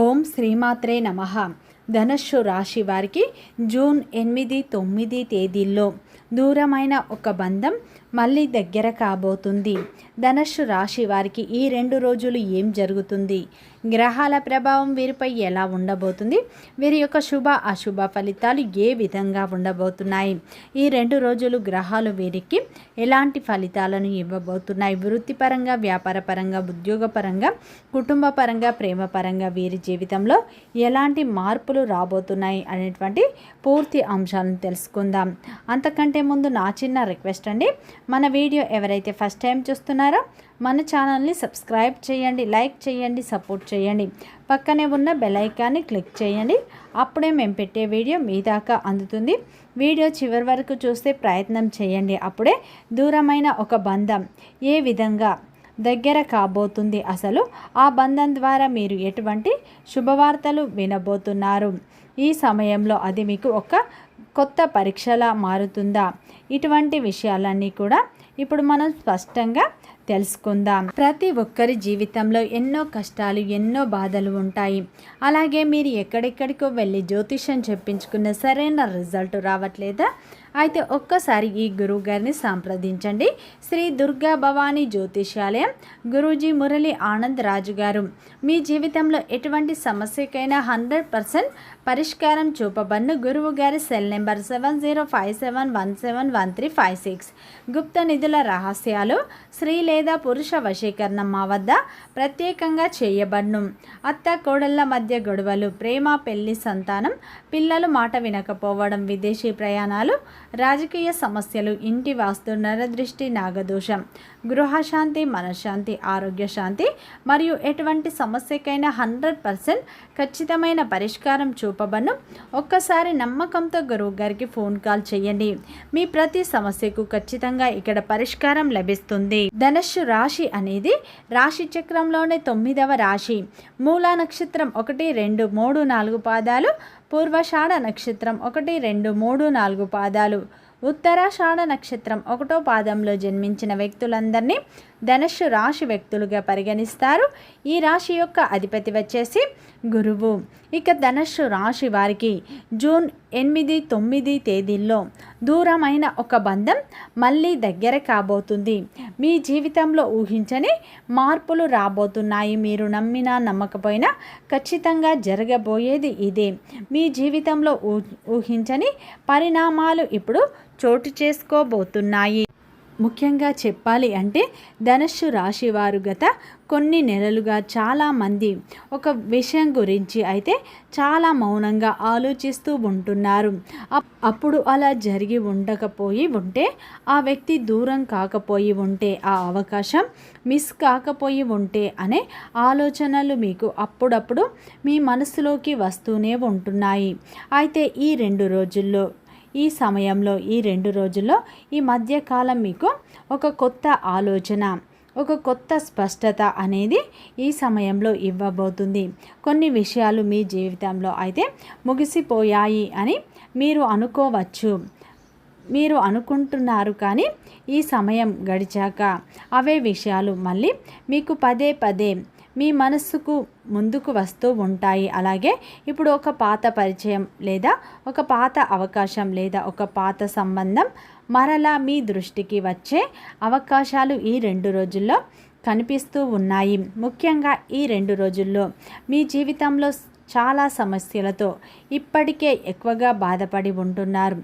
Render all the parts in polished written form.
ఓం శ్రీమాత్రే నమః. ధనుస్సు రాశి వారికి జూన్ 8, 9 తేదీల్లో దూరమైన ఒక బంధం మళ్ళీ దగ్గర కాబోతుంది. ధనుస్సు రాశి వారికి ఈ 2 రోజులు ఏం జరుగుతుంది, గ్రహాల ప్రభావం వీరిపై ఎలా ఉండబోతుంది, వీరి యొక్క శుభ అశుభ ఫలితాలు ఏ విధంగా ఉండబోతున్నాయి, ఈ 2 రోజులు గ్రహాలు వీరికి ఎలాంటి ఫలితాలను ఇవ్వబోతున్నాయి, వృత్తిపరంగా, వ్యాపారపరంగా, ఉద్యోగపరంగా, కుటుంబ పరంగా, ప్రేమ పరంగా వీరి జీవితంలో ఎలాంటి మార్పులు రాబోతున్నాయి అనేటువంటి పూర్తి అంశాలను తెలుసుకుందాం. అంతకంటే ముందు నా చిన్న రిక్వెస్ట్ అండి, మన వీడియో ఎవరైతే ఫస్ట్ టైం చూస్తున్నారో మన ఛానల్ని సబ్స్క్రైబ్ చేయండి, లైక్ చేయండి, సపోర్ట్ చేయండి. పక్కనే ఉన్న బెల్ ఐకాన్ని క్లిక్ చేయండి. అప్పుడే మేము పెట్టే వీడియో మీ దాకా అందుతుంది. వీడియో చివరి వరకు చూస్తే ప్రయత్నం చేయండి. అప్పుడే దూరమైన ఒక బంధం ఏ విధంగా దగ్గర కాబోతుంది, అసలు ఆ బంధం ద్వారా మీరు ఎటువంటి శుభవార్తలు వినబోతున్నారు, ఈ సమయంలో అది మీకు ఒక కొత్త పరీక్షలా మారుతుందా, ఇటువంటి విషయాలన్నీ కూడా ఇప్పుడు మనం స్పష్టంగా తెలుసుకుందాం. ప్రతి ఒక్కరి జీవితంలో ఎన్నో కష్టాలు, ఎన్నో బాధలు ఉంటాయి. అలాగే మీరు ఎక్కడెక్కడికో వెళ్ళి జ్యోతిష్యం చెప్పించుకున్న సరైన రిజల్ట్ రావట్లేదా? అయితే ఒక్కసారి ఈ గురువు గారిని సంప్రదించండి. శ్రీ దుర్గా భవానీ జ్యోతిష్యాలయం, గురూజీ మురళి ఆనంద్ రాజు గారు. మీ జీవితంలో ఎటువంటి సమస్యకైనా 100% పరిష్కారం చూపబడిన గురువు గారి సెల్ నెంబర్ 7057171356. గుప్త నిధుల రహస్యాలు, స్త్రీ లేదా పురుష వశీకరణం మా వద్ద ప్రత్యేకంగా చేయబడును. అత్త కోడళ్ల మధ్య గొడవలు, ప్రేమ, పెళ్లి, సంతానం, పిల్లలు మాట వినకపోవడం, విదేశీ ప్రయాణాలు, రాజకీయ సమస్యలు, ఇంటి వాస్తు, నరదృష్టి, నాగదోషం, గృహశాంతి, మనశ్శాంతి, ఆరోగ్య శాంతి మరియు ఎటువంటి సమస్యకైనా 100% ఖచ్చితమైన పరిష్కారం చూపబను. ఒక్కసారి నమ్మకంతో గురువు గారికి ఫోన్ కాల్ చేయండి. మీ ప్రతి సమస్యకు ఖచ్చితంగా ఇక్కడ పరిష్కారం లభిస్తుంది. ధనుస్సు రాశి అనేది రాశి చక్రంలోనే 9వ రాశి. మూలా నక్షత్రం 1, 2, 3, 4 పాదాలు, పూర్వషాఢ నక్షత్రం 1, 2, 3, 4 పాదాలు, ఉత్తరాషాఢ నక్షత్రం 1వ పాదంలో జన్మించిన వ్యక్తులందరినీ ధనుస్సు రాశి వ్యక్తులుగా పరిగణిస్తారు. ఈ రాశి యొక్క అధిపతి వచ్చేసి గురువు. ఇక ధనుస్సు రాశి వారికి జూన్ 8, 9 తేదీల్లో దూరమైన ఒక బంధం మళ్ళీ దగ్గర కాబోతుంది. మీ జీవితంలో ఊహించని మార్పులు రాబోతున్నాయి. మీరు నమ్మినా నమ్మకపోయినా ఖచ్చితంగా జరగబోయేది ఇదే. మీ జీవితంలో ఊహించని పరిణామాలు ఇప్పుడు చోటు చేసుకోబోతున్నాయి. ముఖ్యంగా చెప్పాలి అంటే ధనుస్సు రాశి వారు గత కొన్ని నెలలుగా చాలామంది ఒక విషయం గురించి అయితే చాలా మౌనంగా ఆలోచిస్తూ ఉంటున్నారు. అప్పుడు అలా జరిగి ఉండకపోయి ఉంటే, ఆ వ్యక్తి దూరం కాకపోయి ఉంటే, ఆ అవకాశం మిస్ కాకపోయి ఉంటే అనే ఆలోచనలు మీకు అప్పుడప్పుడు మీ మనసులోకి వస్తూనే ఉంటున్నాయి. అయితే ఈ 2 రోజుల్లో, ఈ సమయంలో, ఈ 2 రోజుల్లో, ఈ మధ్యకాలం మీకు ఒక కొత్త ఆలోచన, ఒక కొత్త స్పష్టత అనేది ఈ సమయంలో ఇవ్వబోతుంది. కొన్ని విషయాలు మీ జీవితంలో అయితే ముగిసిపోయాయి అని మీరు అనుకోవచ్చు, మీరు అనుకుంటున్నారు. కానీ ఈ సమయం గడిచాక అవే విషయాలు మళ్ళీ మీకు పదే పదే మీ మనస్సుకు ముందుకు వస్తూ ఉంటాయి. అలాగే ఇప్పుడు ఒక పాత పరిచయం లేదా ఒక పాత అవకాశం లేదా ఒక పాత సంబంధం మరలా మీ దృష్టికి వచ్చే అవకాశాలు ఈ 2 రోజుల్లో కనిపిస్తూ ఉన్నాయి. ముఖ్యంగా ఈ 2 రోజుల్లో మీ జీవితంలో చాలా సమస్యలతో ఇప్పటికే ఎక్కువగా బాధపడి ఉంటున్నారు.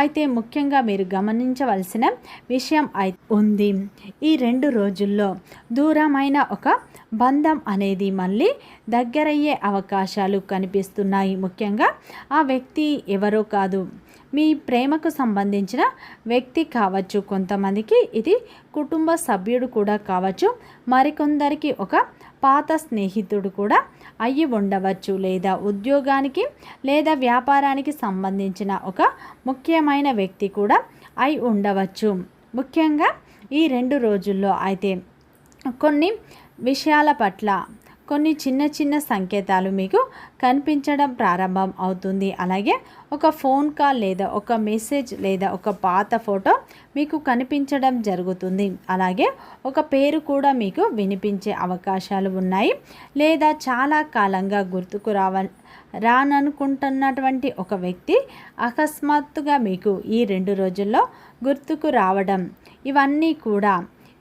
అయితే ముఖ్యంగా మీరు గమనించవలసిన విషయం ఉంది. ఈ 2 రోజుల్లో దూరమైన ఒక బంధం అనేది మళ్ళీ దగ్గరయ్యే అవకాశాలు కనిపిస్తున్నాయి. ముఖ్యంగా ఆ వ్యక్తి ఎవరో కాదు, మీ ప్రేమకు సంబంధించిన వ్యక్తి కావచ్చు. కొంతమందికి ఇది కుటుంబ సభ్యుడు కూడా కావచ్చు. మరికొందరికి ఒక పాత స్నేహితుడు కూడా అయ్యి ఉండవచ్చు. లేదా ఉద్యోగానికి లేదా వ్యాపారానికి సంబంధించిన ఒక ముఖ్యమైన వ్యక్తి కూడా అయి ఉండవచ్చు. ముఖ్యంగా ఈ 2 రోజుల్లో అయితే కొన్ని విషయాల పట్ల కొన్ని చిన్న చిన్న సంకేతాలు మీకు కనిపించడం ప్రారంభం అవుతుంది. అలాగే ఒక ఫోన్ కాల్ లేదా ఒక మెసేజ్ లేదా ఒక పాత ఫోటో మీకు కనిపించడం జరుగుతుంది. అలాగే ఒక పేరు కూడా మీకు వినిపించే అవకాశాలు ఉన్నాయి. లేదా చాలా కాలంగా గుర్తుకు రాననుకుంటున్నటువంటి ఒక వ్యక్తి అకస్మాత్తుగా మీకు ఈ 2 రోజుల్లో గుర్తుకు రావడం, ఇవన్నీ కూడా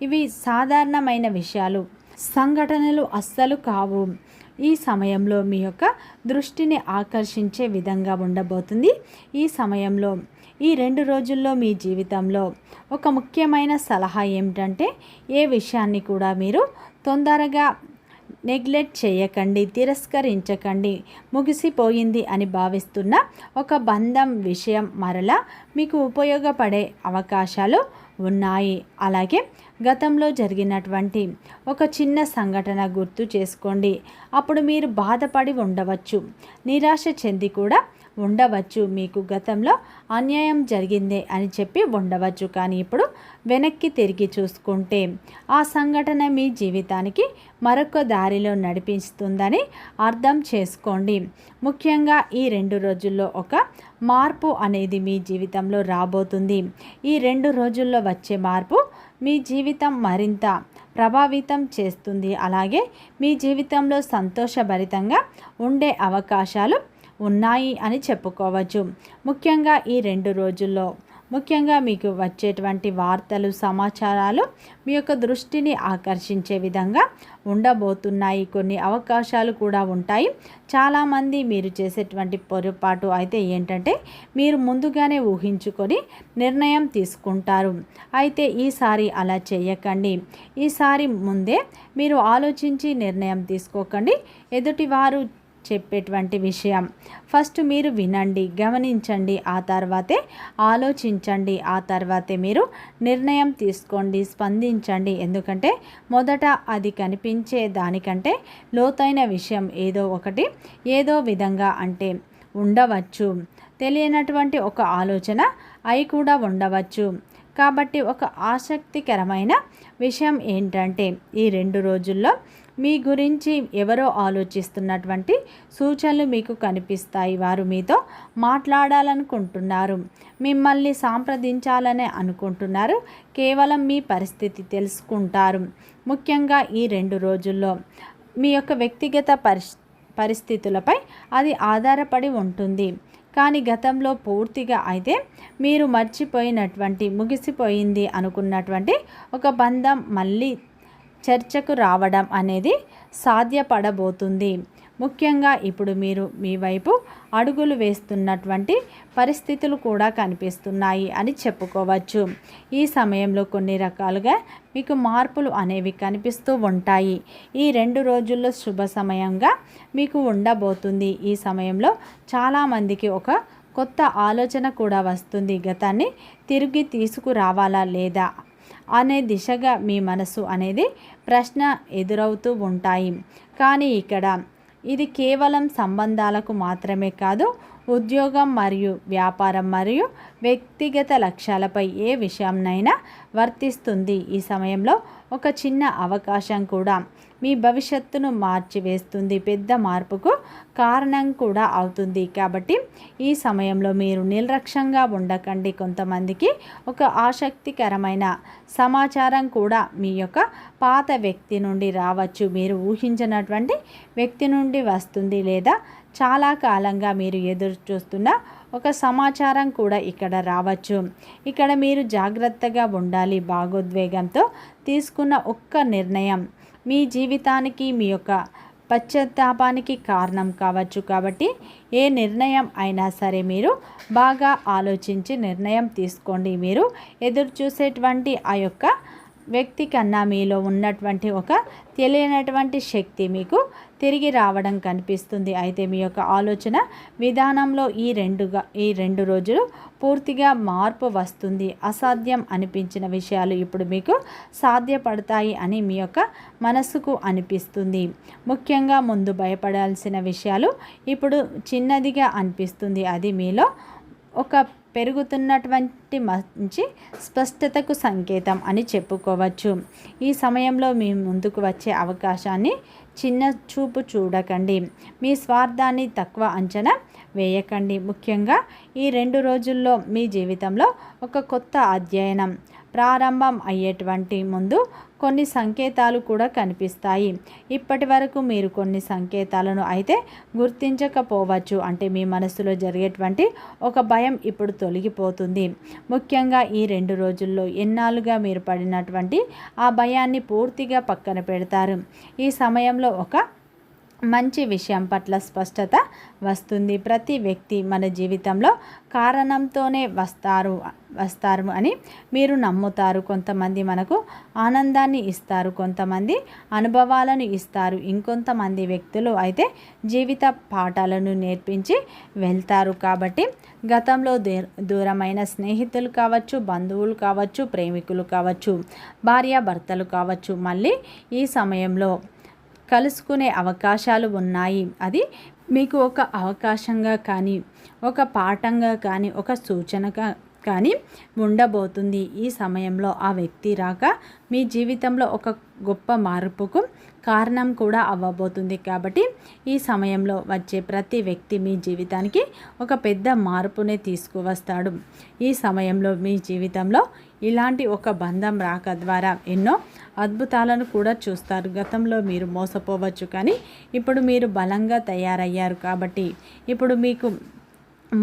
ఇవి సాధారణమైన విషయాలు, సంఘటనలు అస్సలు కావు. ఈ సమయంలో మీ యొక్క దృష్టిని ఆకర్షించే విధంగా ఉండబోతుంది. ఈ సమయంలో ఈ 2 రోజుల్లో మీ జీవితంలో ఒక ముఖ్యమైన సలహా ఏమిటంటే, ఏ విషయాన్ని కూడా మీరు తొందరగా నెగ్లెక్ట్ చేయకండి, తిరస్కరించకండి. ముగిసిపోయింది అని భావిస్తున్న ఒక బంధం విషయం మరలా మీకు ఉపయోగపడే అవకాశాలు ఉన్నాయి. అలాగే గతంలో జరిగినటువంటి ఒక చిన్న సంఘటన గుర్తు చేసుకోండి. అప్పుడు మీరు బాధపడి ఉండవచ్చు, నిరాశ చెంది కూడా ఉండవచ్చు. మీకు గతంలో అన్యాయం జరిగిందే అని చెప్పి ఉండవచ్చు. కానీ ఇప్పుడు వెనక్కి తిరిగి చూసుకుంటే ఆ సంఘటన మీ జీవితానికి మరొక దారిలో నడిపిస్తుందని అర్థం చేసుకోండి. ముఖ్యంగా ఈ 2 రోజుల్లో ఒక మార్పు అనేది మీ జీవితంలో రాబోతుంది. ఈ 2 రోజుల్లో వచ్చే మార్పు మీ జీవితం మరింత ప్రభావితం చేస్తుంది. అలాగే మీ జీవితంలో సంతోషభరితంగా ఉండే అవకాశాలు ఉన్నాయి అని చెప్పుకోవచ్చు. ముఖ్యంగా ఈ 2 రోజుల్లో ముఖ్యంగా మీకు వచ్చేటువంటి వార్తలు, సమాచారాలు మీ యొక్క దృష్టిని ఆకర్షించే విధంగా ఉండబోతున్నాయి. కొన్ని అవకాశాలు కూడా ఉంటాయి. చాలామంది మీరు చేసేటువంటి పొరపాటు అయితే ఏంటంటే, మీరు ముందుగానే ఊహించుకొని నిర్ణయం తీసుకుంటారు. అయితే ఈసారి అలా చేయకండి. ఈసారి ముందే మీరు ఆలోచించి నిర్ణయం తీసుకోకండి. ఎదుటివారు చెప్పేటువంటి విషయం ఫస్ట్ మీరు వినండి, గమనించండి, ఆ తర్వాతే ఆలోచించండి, ఆ తర్వాతే మీరు నిర్ణయం తీసుకోండి, స్పందించండి. ఎందుకంటే మొదట అది కనిపించే దానికంటే లోతైన విషయం ఏదో విధంగా అంటే ఉండవచ్చు. తెలియనటువంటి ఒక ఆలోచన అయి కూడా ఉండవచ్చు. కాబట్టి ఒక ఆసక్తికరమైన విషయం ఏంటంటే, ఈ 2 రోజుల్లో మీ గురించి ఎవరో ఆలోచిస్తున్నటువంటి సూచనలు మీకు కనిపిస్తాయి. వారు మీతో మాట్లాడాలనుకుంటున్నారు, మిమ్మల్ని సంప్రదించాలని అనుకుంటున్నారు, కేవలం మీ పరిస్థితి తెలుసుకుంటారు. ముఖ్యంగా ఈ 2 రోజుల్లో మీ యొక్క వ్యక్తిగత పరిస్థితులపై అది ఆధారపడి ఉంటుంది. కానీ గతంలో పూర్తిగా అయితే మీరు మర్చిపోయినటువంటి, ముగిసిపోయింది అనుకున్నటువంటి ఒక బంధం మళ్ళీ చర్చకు రావడం అనేది సాధ్యపడబోతుంది. ముఖ్యంగా ఇప్పుడు మీరు మీ వైపు అడుగులు వేస్తున్నటువంటి పరిస్థితులు కూడా కనిపిస్తున్నాయి అని చెప్పుకోవచ్చు. ఈ సమయంలో కొన్ని రకాలుగా మీకు మార్పులు అనేవి కనిపిస్తూ ఉంటాయి. ఈ 2 రోజుల్లో శుభ సమయంగా మీకు ఉండబోతుంది. ఈ సమయంలో చాలామందికి ఒక కొత్త ఆలోచన కూడా వస్తుంది. గతాన్ని తిరిగి తీసుకురావాలా లేదా అనే దిశగా మీ మనసు అనేది ప్రశ్న ఎదురవుతూ ఉంటాయి. కానీ ఇక్కడ ఇది కేవలం సంబంధాలకు మాత్రమే కాదు, ఉద్యోగం మరియు వ్యాపారం మరియు వ్యక్తిగత లక్ష్యాలపై ఏ విషయంనైనా వర్తిస్తుంది. ఈ సమయంలో ఒక చిన్న అవకాశం కూడా మీ భవిష్యత్తును మార్చివేస్తుంది, పెద్ద మార్పుకు కారణం కూడా అవుతుంది. కాబట్టి ఈ సమయంలో మీరు నిర్లక్ష్యంగా ఉండకండి. కొంతమందికి ఒక ఆసక్తికరమైన సమాచారం కూడా మీ యొక్క పాత వ్యక్తి నుండి రావచ్చు, మీరు ఊహించినటువంటి వ్యక్తి నుండి వస్తుంది, లేదా చాలా కాలంగా మీరు ఎదురు చూస్తున్న ఒక సమాచారం కూడా ఇక్కడ రావచ్చు. ఇక్కడ మీరు జాగ్రత్తగా ఉండాలి. భావోద్వేగంతో తీసుకున్న ఒక్క నిర్ణయం మీ జీవితానికి, మీ యొక్క పశ్చాత్తాపానికి కారణం కావచ్చు. కాబట్టి ఏ నిర్ణయం అయినా సరే మీరు బాగా ఆలోచించి నిర్ణయం తీసుకోండి. మీరు ఎదురు చూసేటువంటి ఆ యొక్క వ్యక్తి కన్నా మీలో ఉన్నటువంటి ఒక తెలియనటువంటి శక్తి మీకు తిరిగి రావడం కనిపిస్తుంది. అయితే మీ యొక్క ఆలోచన విధానంలో ఈ రెండు రోజులు పూర్తిగా మార్పు వస్తుంది. అసాధ్యం అనిపించిన విషయాలు ఇప్పుడు మీకు సాధ్యపడతాయి అని మీ యొక్క మనసుకు అనిపిస్తుంది. ముఖ్యంగా ముందు భయపడాల్సిన విషయాలు ఇప్పుడు చిన్నదిగా అనిపిస్తుంది. అది మీలో ఒక పెరుగుతున్నటువంటి మంచి స్పష్టతకు సంకేతం అని చెప్పుకోవచ్చు. ఈ సమయంలో మీ ముందుకు వచ్చే అవకాశాన్ని చిన్న చూపు చూడకండి. మీ స్వార్థాన్ని తక్కువ అంచనా వేయకండి. ముఖ్యంగా ఈ 2 రోజుల్లో మీ జీవితంలో ఒక కొత్త అధ్యయనం ప్రారంభం అయ్యేటువంటి ముందు కొన్ని సంకేతాలు కూడా కనిపిస్తాయి. ఇప్పటి వరకు మీరు కొన్ని సంకేతాలను అయితే గుర్తించకపోవచ్చు. అంటే మీ మనసులో జరిగేటువంటి ఒక భయం ఇప్పుడు తొలగిపోతుంది. ముఖ్యంగా ఈ 2 రోజుల్లో ఎన్నాళ్ళుగా మీరు పడినటువంటి ఆ భయాన్ని పూర్తిగా పక్కన పెడతారు. ఈ సమయంలో ఒక మంచి విషయం పట్ల స్పష్టత వస్తుంది. ప్రతి వ్యక్తి మన జీవితంలో కారణంతోనే వస్తారు అని మీరు నమ్ముతారు. కొంతమంది మనకు ఆనందాన్ని ఇస్తారు, కొంతమంది అనుభవాలను ఇస్తారు, ఇంకొంతమంది వ్యక్తులు అయితే జీవిత పాఠాలను నేర్పించి వెళ్తారు. కాబట్టి గతంలో దూరమైన స్నేహితులు కావచ్చు, బంధువులు కావచ్చు, ప్రేమికులు కావచ్చు, భార్యాభర్తలు కావచ్చు, మళ్ళీ ఈ సమయంలో కలుసుకునే అవకాశాలు ఉన్నాయి. అది మీకు ఒక అవకాశంగా కానీ, ఒక పాఠంగా కానీ, ఒక సూచనగా కానీ ఉండబోతుంది. ఈ సమయంలో ఆ వ్యక్తి రాక మీ జీవితంలో ఒక గొప్ప మార్పుకు కారణం కూడా అవ్వబోతుంది. కాబట్టి ఈ సమయంలో వచ్చే ప్రతి వ్యక్తి మీ జీవితానికి ఒక పెద్ద మార్పునే తీసుకువస్తాడు. ఈ సమయంలో మీ జీవితంలో ఇలాంటి ఒక బంధం రాక ద్వారా ఎన్నో అద్భుతాలను కూడా చూస్తారు. గతంలో మీరు మోసపోవచ్చు, కానీ ఇప్పుడు మీరు బలంగా తయారయ్యారు. కాబట్టి ఇప్పుడు మీకు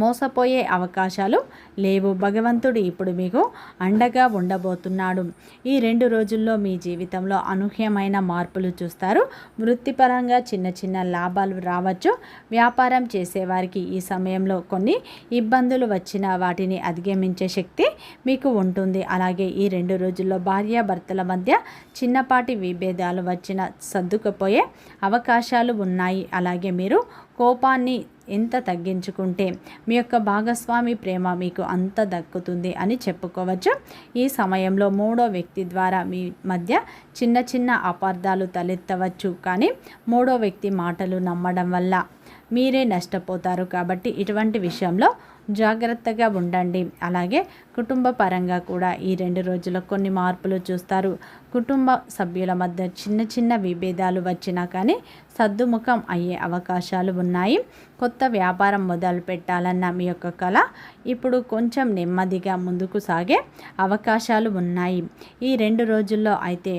మోసపోయే అవకాశాలు లేవు. భగవంతుడు ఇప్పుడు మీకు అండగా ఉండబోతున్నాడు. ఈ 2 రోజుల్లో మీ జీవితంలో అనూహ్యమైన మార్పులు చూస్తారు. వృత్తిపరంగా చిన్న చిన్న లాభాలు రావచ్చు. వ్యాపారం చేసేవారికి ఈ సమయంలో కొన్ని ఇబ్బందులు వచ్చినా వాటిని అధిగమించే శక్తి మీకు ఉంటుంది. అలాగే ఈ 2 రోజుల్లో భార్యాభర్తల మధ్య చిన్నపాటి విభేదాలు వచ్చినా సర్దుకుపోయే అవకాశాలు ఉన్నాయి. అలాగే మీరు కోపాన్ని ఎంత తగ్గించుకుంటే మీ యొక్క భాగస్వామి ప్రేమ మీకు అంత దక్కుతుంది అని చెప్పుకోవచ్చు. ఈ సమయంలో 3వ వ్యక్తి ద్వారా మీ మధ్య చిన్న చిన్న అపార్థాలు తలెత్తవచ్చు, కానీ 3వ వ్యక్తి మాటలు నమ్మడం వల్ల మీరే నష్టపోతారు. కాబట్టి ఇటువంటి విషయంలో జాగ్రత్తగా ఉండండి. అలాగే కుటుంబ పరంగా కూడా ఈ 2 రోజుల్లో కొన్ని మార్పులు చూస్తారు. కుటుంబ సభ్యుల మధ్య చిన్న చిన్న విభేదాలు వచ్చినా కానీ సద్దుముఖం అయ్యే అవకాశాలు ఉన్నాయి. కొత్త వ్యాపారం మొదలు పెట్టాలన్న మీ యొక్క కళ ఇప్పుడు కొంచెం నెమ్మదిగా ముందుకు సాగే అవకాశాలు ఉన్నాయి. ఈ 2 రోజుల్లో అయితే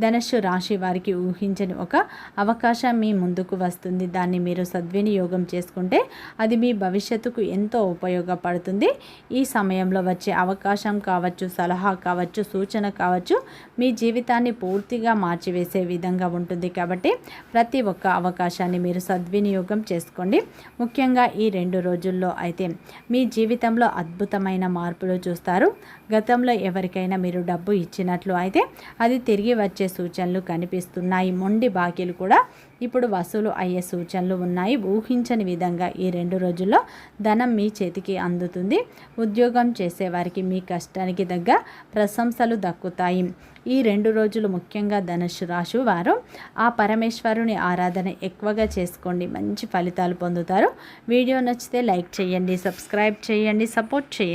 ధనుస్సు రాశి వారికి ఊహించని ఒక అవకాశం మీ ముందుకు వస్తుంది. దాన్ని మీరు సద్వినియోగం చేసుకుంటే అది మీ భవిష్యత్తుకు ఎంతో ఉపయోగపడుతుంది. ఈ సమయంలో వచ్చే అవకాశం కావచ్చు, సలహా కావచ్చు, సూచన కావచ్చు, మీ జీవితాన్ని పూర్తిగా మార్చివేసే విధంగా ఉంటుంది. కాబట్టి ప్రతి ఒక్క అవకాశాన్ని మీరు సద్వినియోగం చేసుకోండి. ముఖ్యంగా ఈ 2 రోజుల్లో అయితే మీ జీవితంలో అద్భుతమైన మార్పులు చూస్తారు. గతంలో ఎవరికైనా మీరు డబ్బు ఇచ్చినట్లు అయితే అది తిరిగి వచ్చే సూచనలు కనిపిస్తున్నాయి. మొండి బాకీలు కూడా ఇప్పుడు వసూలు అయ్యే సూచనలు ఉన్నాయి. ఊహించని విధంగా ఈ 2 రోజుల్లో ధనం మీ చేతికి అందుతుంది. ఉద్యోగం చేసేవారికి మీ కష్టానికి తగ్గ ప్రశంసలు దక్కుతాయి. ఈ 2 రోజులు ముఖ్యంగా ధనుస్సు రాశి వారు ఆ పరమేశ్వరుని ఆరాధన ఎక్కువగా చేసుకోండి, మంచి ఫలితాలు పొందుతారు. వీడియో నచ్చితే లైక్ చేయండి, సబ్స్క్రైబ్ చేయండి, సపోర్ట్ చేయండి.